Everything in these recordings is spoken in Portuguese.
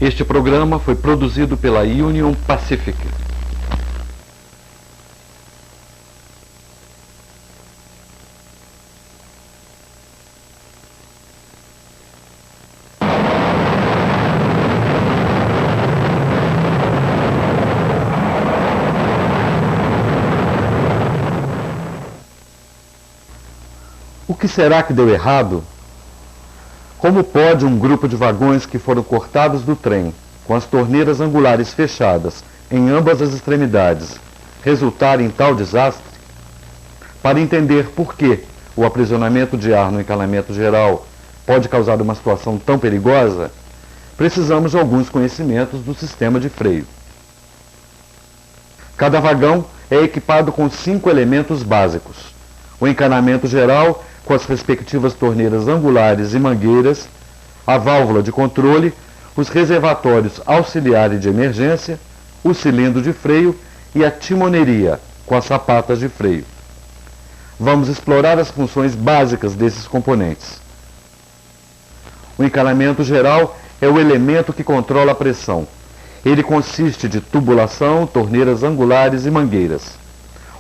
Este programa foi produzido pela Union Pacific. O que será que deu errado? Como pode um grupo de vagões que foram cortados do trem, com as torneiras angulares fechadas em ambas as extremidades, resultar em tal desastre? Para entender por que o aprisionamento de ar no encanamento geral pode causar uma situação tão perigosa, precisamos de alguns conhecimentos do sistema de freio. Cada vagão é equipado com 5 elementos básicos: o encanamento geral, com as respectivas torneiras angulares e mangueiras, a válvula de controle, os reservatórios auxiliar e de emergência, o cilindro de freio e a timoneria, com as sapatas de freio. Vamos explorar as funções básicas desses componentes. O encanamento geral é o elemento que controla a pressão. Ele consiste de tubulação, torneiras angulares e mangueiras.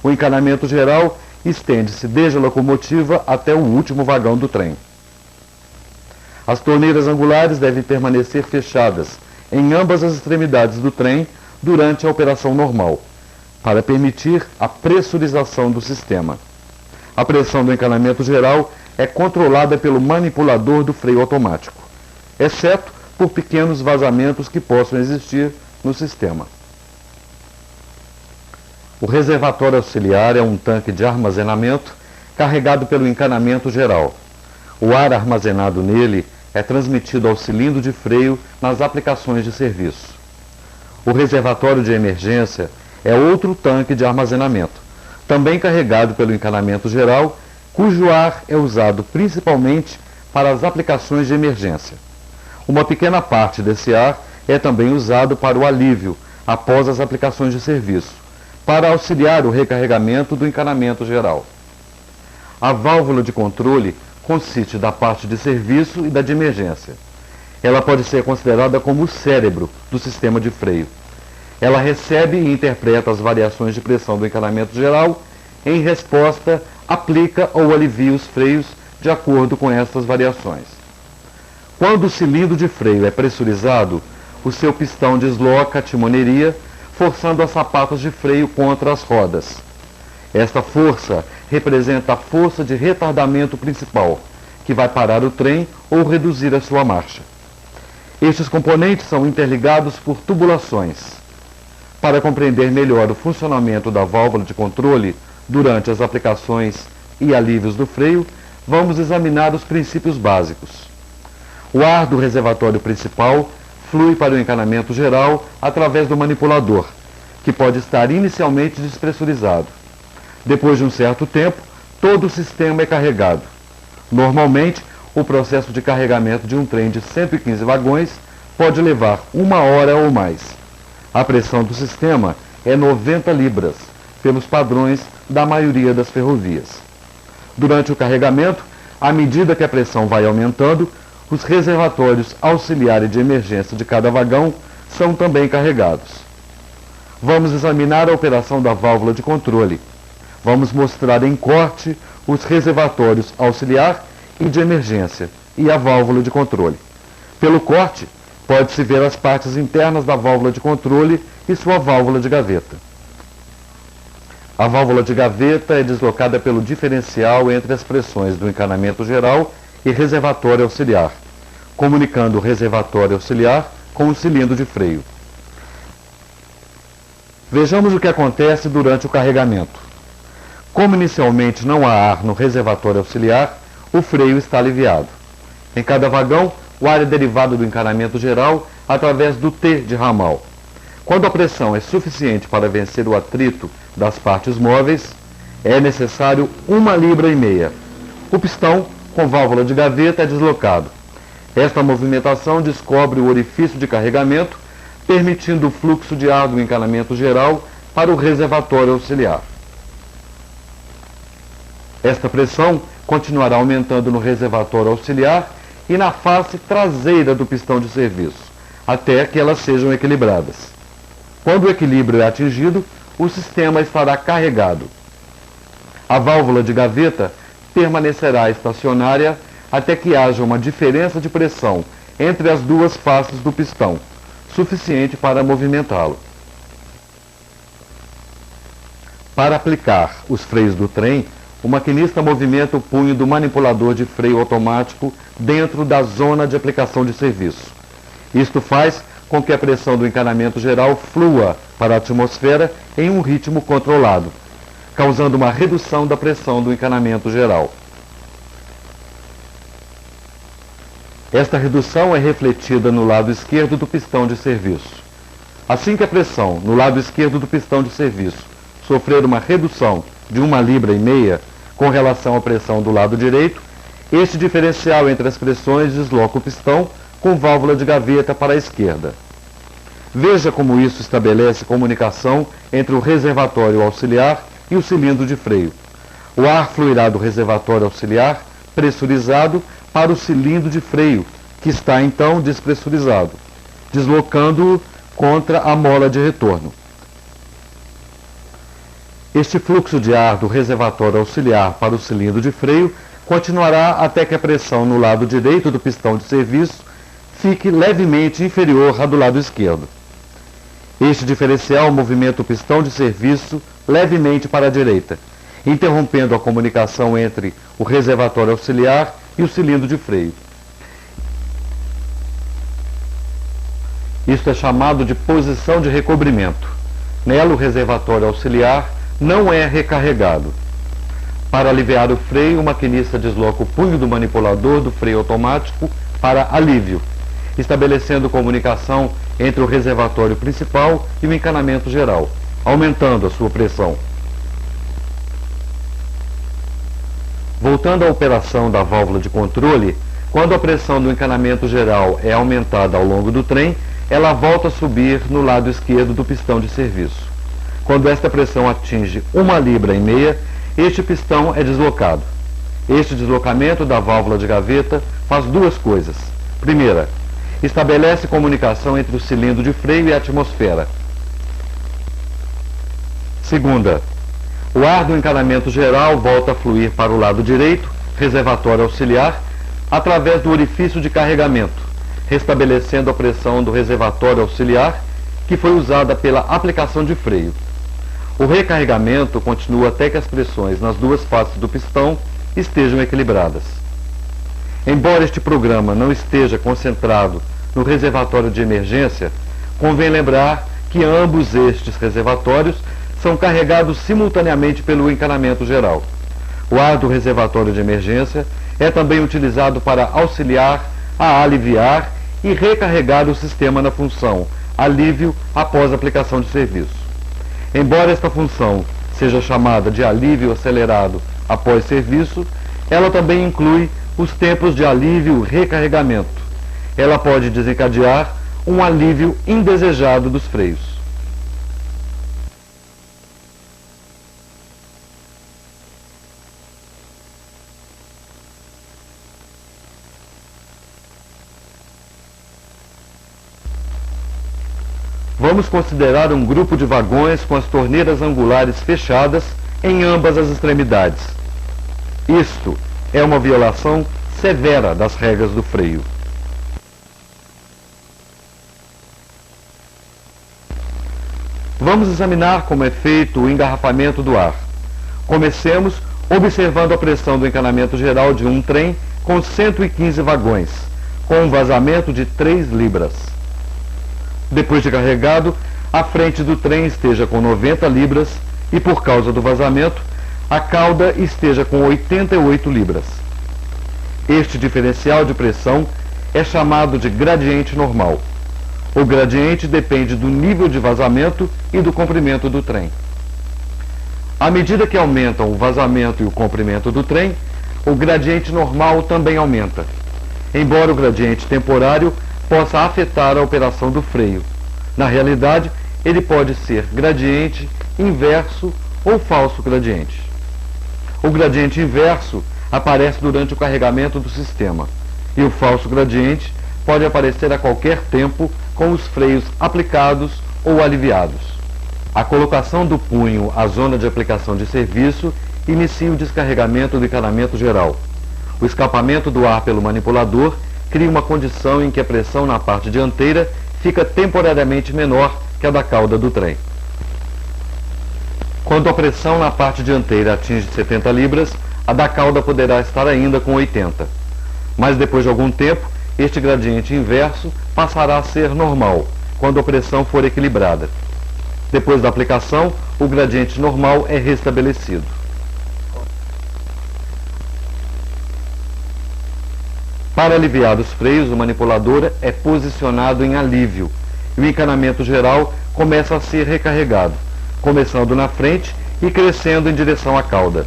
O encanamento geral estende-se desde a locomotiva até o último vagão do trem. As torneiras angulares devem permanecer fechadas em ambas as extremidades do trem durante a operação normal, para permitir a pressurização do sistema. A pressão do encanamento geral é controlada pelo manipulador do freio automático, exceto por pequenos vazamentos que possam existir no sistema. O reservatório auxiliar é um tanque de armazenamento carregado pelo encanamento geral. O ar armazenado nele é transmitido ao cilindro de freio nas aplicações de serviço. O reservatório de emergência é outro tanque de armazenamento, também carregado pelo encanamento geral, cujo ar é usado principalmente para as aplicações de emergência. Uma pequena parte desse ar é também usado para o alívio após as aplicações de serviço, para auxiliar o recarregamento do encanamento geral. A válvula de controle consiste da parte de serviço e da de emergência. Ela pode ser considerada como o cérebro do sistema de freio. Ela recebe e interpreta as variações de pressão do encanamento geral. Em resposta, aplica ou alivia os freios de acordo com estas variações. Quando o cilindro de freio é pressurizado, o seu pistão desloca a timoneria, forçando as sapatas de freio contra as rodas. Esta força representa a força de retardamento principal, que vai parar o trem ou reduzir a sua marcha. Estes componentes são interligados por tubulações. Para compreender melhor o funcionamento da válvula de controle durante as aplicações e alívios do freio, vamos examinar os princípios básicos. O ar do reservatório principal flui para o encanamento geral através do manipulador, que pode estar inicialmente despressurizado. Depois de um certo tempo, todo o sistema é carregado. Normalmente, o processo de carregamento de um trem de 115 vagões pode levar 1 hora ou mais. A pressão do sistema é 90 libras, pelos padrões da maioria das ferrovias. Durante o carregamento, à medida que a pressão vai aumentando, os reservatórios auxiliares de emergência de cada vagão são também carregados. Vamos examinar a operação da válvula de controle. Vamos mostrar em corte os reservatórios auxiliar e de emergência e a válvula de controle. Pelo corte, pode-se ver as partes internas da válvula de controle e sua válvula de gaveta. A válvula de gaveta é deslocada pelo diferencial entre as pressões do encanamento geral e reservatório auxiliar, comunicando o reservatório auxiliar com o cilindro de freio. Vejamos o que acontece durante o carregamento. Como inicialmente não há ar no reservatório auxiliar, o freio está aliviado. Em cada vagão, o ar é derivado do encanamento geral através do T de ramal. Quando a pressão é suficiente para vencer o atrito das partes móveis, é necessário 1,5 libras. O pistão, com válvula de gaveta, é deslocado. Esta movimentação descobre o orifício de carregamento, permitindo o fluxo de ar do encanamento geral para o reservatório auxiliar. Esta pressão continuará aumentando no reservatório auxiliar e na face traseira do pistão de serviço, até que elas sejam equilibradas. Quando o equilíbrio é atingido, o sistema estará carregado. A válvula de gaveta permanecerá estacionária até que haja uma diferença de pressão entre as duas faces do pistão, suficiente para movimentá-lo. Para aplicar os freios do trem, o maquinista movimenta o punho do manipulador de freio automático dentro da zona de aplicação de serviço. Isto faz com que a pressão do encanamento geral flua para a atmosfera em um ritmo controlado, causando uma redução da pressão do encanamento geral. Esta redução é refletida no lado esquerdo do pistão de serviço. Assim que a pressão no lado esquerdo do pistão de serviço sofrer uma redução de 1,5 libras com relação à pressão do lado direito, este diferencial entre as pressões desloca o pistão com válvula de gaveta para a esquerda. Veja como isso estabelece comunicação entre o reservatório auxiliar e o cilindro de freio. O ar fluirá do reservatório auxiliar pressurizado para o cilindro de freio, que está então despressurizado, deslocando-o contra a mola de retorno. Este fluxo de ar do reservatório auxiliar para o cilindro de freio continuará até que a pressão no lado direito do pistão de serviço fique levemente inferior à do lado esquerdo. Este diferencial movimenta o pistão de serviço levemente para a direita, interrompendo a comunicação entre o reservatório auxiliar e o cilindro de freio. Isto é chamado de posição de recobrimento. Nela, o reservatório auxiliar não é recarregado. Para aliviar o freio, o maquinista desloca o punho do manipulador do freio automático para alívio, estabelecendo comunicação entre o reservatório principal e o encanamento geral, aumentando a sua pressão. Voltando à operação da válvula de controle, quando a pressão do encanamento geral é aumentada ao longo do trem, ela volta a subir no lado esquerdo do pistão de serviço. Quando esta pressão atinge 1,5 libras, este pistão é deslocado. Este deslocamento da válvula de gaveta faz duas coisas. Primeira, estabelece comunicação entre o cilindro de freio e a atmosfera. Segunda, o ar do encanamento geral volta a fluir para o lado direito, reservatório auxiliar, através do orifício de carregamento, restabelecendo a pressão do reservatório auxiliar, que foi usada pela aplicação de freio. O recarregamento continua até que as pressões nas duas faces do pistão estejam equilibradas. Embora este programa não esteja concentrado no reservatório de emergência, convém lembrar que ambos estes reservatórios são carregados simultaneamente pelo encanamento geral. O ar do reservatório de emergência é também utilizado para auxiliar a aliviar e recarregar o sistema na função alívio após a aplicação de serviço. Embora esta função seja chamada de alívio acelerado após serviço, ela também inclui os tempos de alívio e recarregamento. Ela pode desencadear um alívio indesejado dos freios. Vamos considerar um grupo de vagões com as torneiras angulares fechadas em ambas as extremidades. Isto é uma violação severa das regras do freio. Vamos examinar como é feito o engarrafamento do ar. Comecemos observando a pressão do encanamento geral de um trem com 115 vagões, com um vazamento de 3 libras. Depois de carregado, a frente do trem esteja com 90 libras e, por causa do vazamento, a cauda esteja com 88 libras. Este diferencial de pressão é chamado de gradiente normal. O gradiente depende do nível de vazamento e do comprimento do trem. À medida que aumentam o vazamento e o comprimento do trem, o gradiente normal também aumenta, embora o gradiente temporário possa afetar a operação do freio. Na realidade, ele pode ser gradiente, inverso ou falso gradiente. O gradiente inverso aparece durante o carregamento do sistema, e o falso gradiente pode aparecer a qualquer tempo com os freios aplicados ou aliviados. A colocação do punho à zona de aplicação de serviço inicia o descarregamento do encanamento geral. O escapamento do ar pelo manipulador cria uma condição em que a pressão na parte dianteira fica temporariamente menor que a da cauda do trem. Quando a pressão na parte dianteira atinge 70 libras, a da cauda poderá estar ainda com 80. Mas depois de algum tempo, este gradiente inverso passará a ser normal, quando a pressão for equilibrada. Depois da aplicação, o gradiente normal é restabelecido. Para aliviar os freios, o manipulador é posicionado em alívio e o encanamento geral começa a ser recarregado, começando na frente e crescendo em direção à cauda.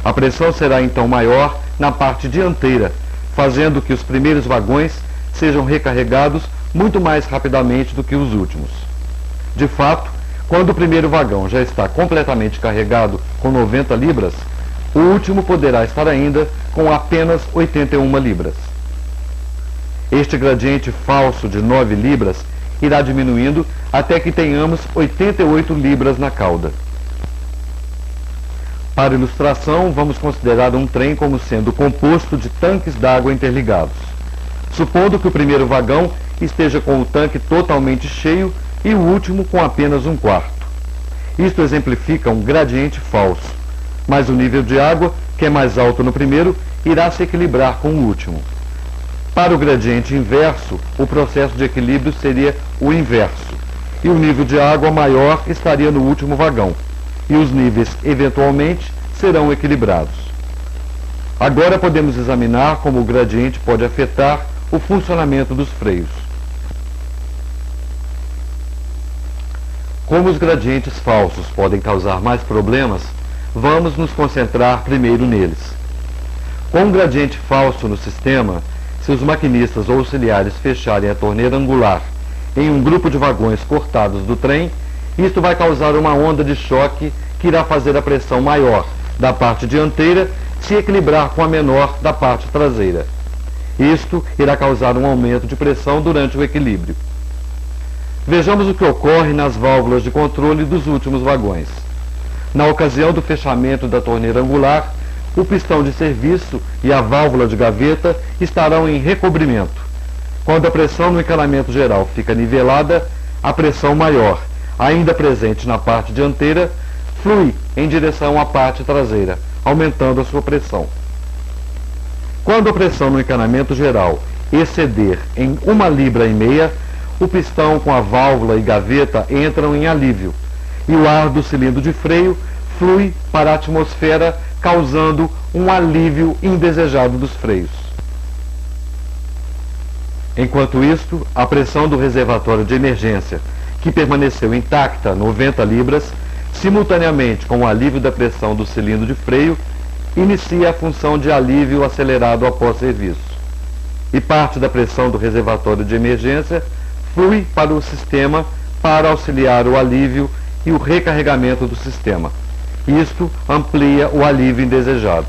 A pressão será então maior na parte dianteira, fazendo que os primeiros vagões sejam recarregados muito mais rapidamente do que os últimos. De fato, quando o primeiro vagão já está completamente carregado com 90 libras, o último poderá estar ainda com apenas 81 libras. Este gradiente falso de 9 libras irá diminuindo até que tenhamos 88 libras na cauda. Para ilustração, vamos considerar um trem como sendo composto de tanques d'água interligados. Supondo que o primeiro vagão esteja com o tanque totalmente cheio e o último com apenas um quarto. Isto exemplifica um gradiente falso, mas o nível de água, que é mais alto no primeiro, irá se equilibrar com o último. Para o gradiente inverso, o processo de equilíbrio seria o inverso, e o nível de água maior estaria no último vagão, e os níveis, eventualmente, serão equilibrados. Agora podemos examinar como o gradiente pode afetar o funcionamento dos freios. Como os gradientes falsos podem causar mais problemas, vamos nos concentrar primeiro neles. Com um gradiente falso no sistema, se os maquinistas ou auxiliares fecharem a torneira angular em um grupo de vagões cortados do trem, isto vai causar uma onda de choque que irá fazer a pressão maior da parte dianteira se equilibrar com a menor da parte traseira. Isto irá causar um aumento de pressão durante o equilíbrio. Vejamos o que ocorre nas válvulas de controle dos últimos vagões. Na ocasião do fechamento da torneira angular, o pistão de serviço e a válvula de gaveta estarão em recobrimento. Quando a pressão no encanamento geral fica nivelada, a pressão maior, ainda presente na parte dianteira, flui em direção à parte traseira, aumentando a sua pressão. Quando a pressão no encanamento geral exceder em 1,5 libras, o pistão com a válvula e gaveta entram em alívio, e o ar do cilindro de freio flui para a atmosfera, causando um alívio indesejado dos freios. Enquanto isto, a pressão do reservatório de emergência, que permaneceu intacta, 90 libras, simultaneamente com o alívio da pressão do cilindro de freio, inicia a função de alívio acelerado após serviço. E parte da pressão do reservatório de emergência flui para o sistema para auxiliar o alívio e o recarregamento do sistema. Isto amplia o alívio indesejado.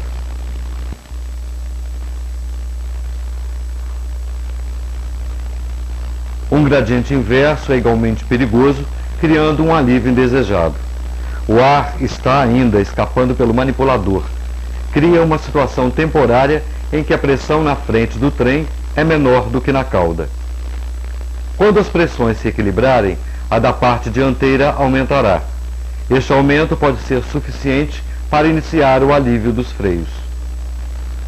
Um gradiente inverso é igualmente perigoso, criando um alívio indesejado. O ar está ainda escapando pelo manipulador. Cria uma situação temporária em que a pressão na frente do trem é menor do que na cauda. Quando as pressões se equilibrarem, a da parte dianteira aumentará. Este aumento pode ser suficiente para iniciar o alívio dos freios.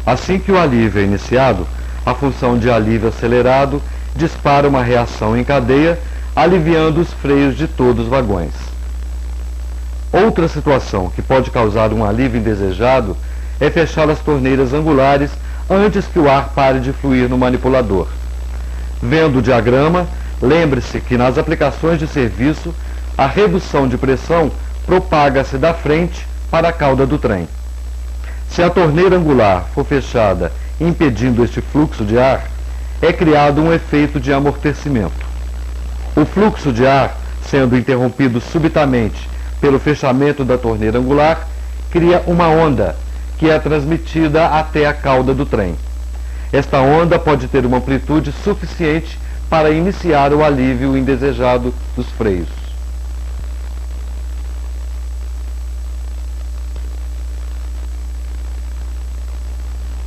Assim que o alívio é iniciado, a função de alívio acelerado dispara uma reação em cadeia, aliviando os freios de todos os vagões. Outra situação que pode causar um alívio indesejado é fechar as torneiras angulares antes que o ar pare de fluir no manipulador. Vendo o diagrama, lembre-se que nas aplicações de serviço, a redução de pressão propaga-se da frente para a cauda do trem. Se a torneira angular for fechada impedindo este fluxo de ar, é criado um efeito de amortecimento. O fluxo de ar, sendo interrompido subitamente pelo fechamento da torneira angular, cria uma onda que é transmitida até a cauda do trem. Esta onda pode ter uma amplitude suficiente para iniciar o alívio indesejado dos freios.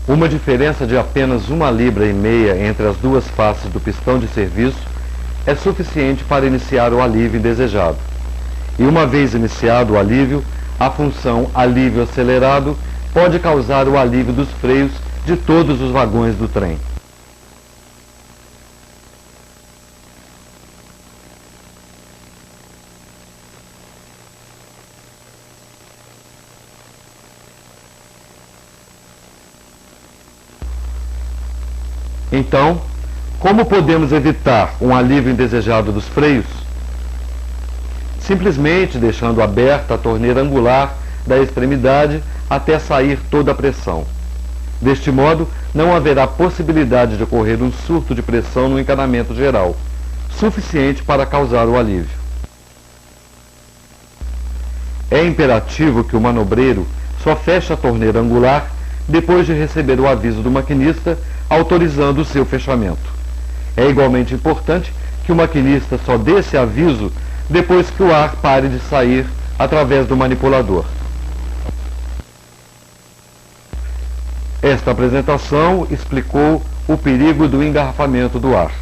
Uma diferença de apenas 1,5 libras entre as duas faces do pistão de serviço é suficiente para iniciar o alívio indesejado. E uma vez iniciado o alívio, a função alívio acelerado pode causar o alívio dos freios de todos os vagões do trem. Então, como podemos evitar um alívio indesejado dos freios? Simplesmente deixando aberta a torneira angular da extremidade até sair toda a pressão. Deste modo, não haverá possibilidade de ocorrer um surto de pressão no encanamento geral, suficiente para causar o alívio. É imperativo que o manobreiro só feche a torneira angular depois de receber o aviso do maquinista autorizando o seu fechamento. É igualmente importante que o maquinista só dê esse aviso depois que o ar pare de sair através do manipulador. Esta apresentação explicou o perigo do engarrafamento do ar.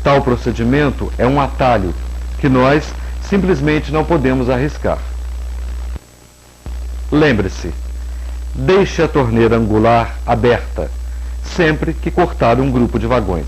Tal procedimento é um atalho que nós simplesmente não podemos arriscar. Lembre-se, deixe a torneira angular aberta sempre que cortar um grupo de vagões.